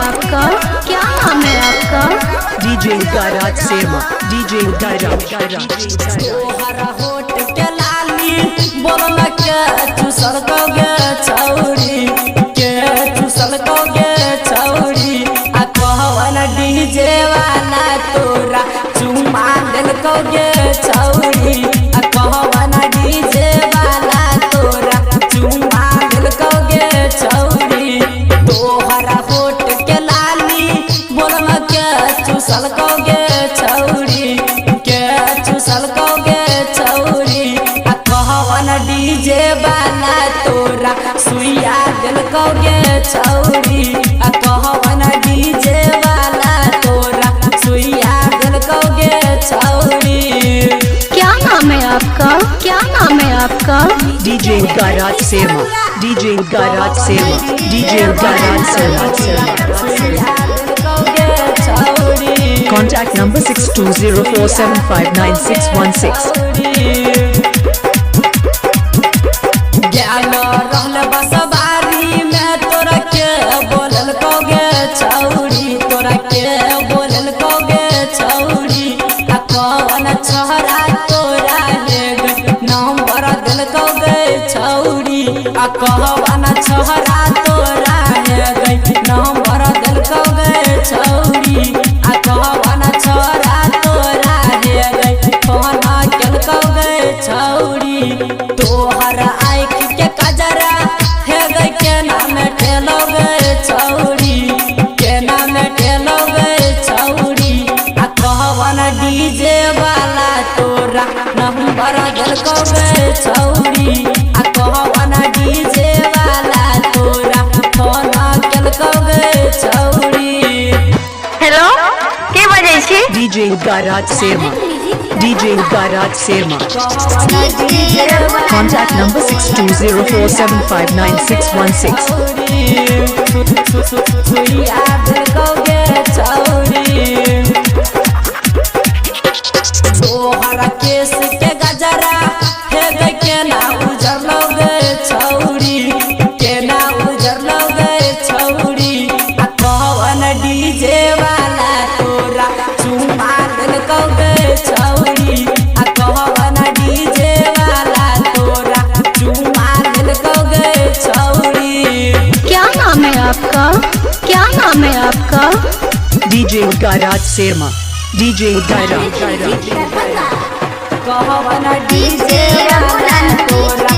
आपका? क्या नाम है आपका? डीजे गराज सेमा, डीजे गराज। तोहरा होठ के लाली बोलना के चूसल कौगे छौरी, के चूसल कौगे छौरी। आ कहवन डीजे वाला तोरा चुमा दिल कौगे छौरी। आ कहवन डीजे वाला तोरा चुमा दिल कौगे छौरी। तोहरा होठ के लाली बोलना के चूसल कौगे छौरी, के चूसल कौगे छौरी। आ कहवन डीजे वाला तोरा सुइया दिल कौगे छौरी। आ कहवन डीजे वाला तोरा सुइया दिल कौगे छौरी। क्या नाम है आपका? क्या नाम है आपका? डीजे गराज सेमा, डीजे गराज सेमा, डीजे गराज सेमा। सुइया दिल कौगे छौरी। Contact number 6204759616. ज्ञान रहल बस बारी में तोरा के बोलल कौगे छौरी, तोरा के बोलल कौगे छौरी। आ कौन छोरा तोरा हेग नंबर दिल कौगे छौरी। आ कहवन छोरा तोरा हेग नंबर दिल कौगे छौरी। आ कहवन छोरा तोरा हेग फोन केल कौगे छौरी। तोहर आँख के कजरा हे गई के नाम ठेलोगे छौरी, के नाम ठेलोगे छौरी। आ कहवन डीजे वाला तोरा नंबर दिल कौगे छौरी। आ कहवन डीजे वाला तोरा फोन केल कौगे छौरी। हेलो, के बजे छी? डीजे गराज सेमा, डीजे गराज सेमा। कहवन डीजे वाला Contact number 6204759616. सुइया दिल कौगे छौरी। तोहरा केस के गजरा हे गई के ना उजर लोगे छौरी, के ना उजर लोगे छौरी। आ कहवन डीजे वाला तोरा चुमा दिल कौगे छौरी। आ कहवन डीजे वाला तोरा चुमा दिल कौगे छौरी। क्या नाम है आपका? क्या नाम है आपका? डीजे गराज सेमा, डीजे गराज। कहवन डीजे वाला तोरा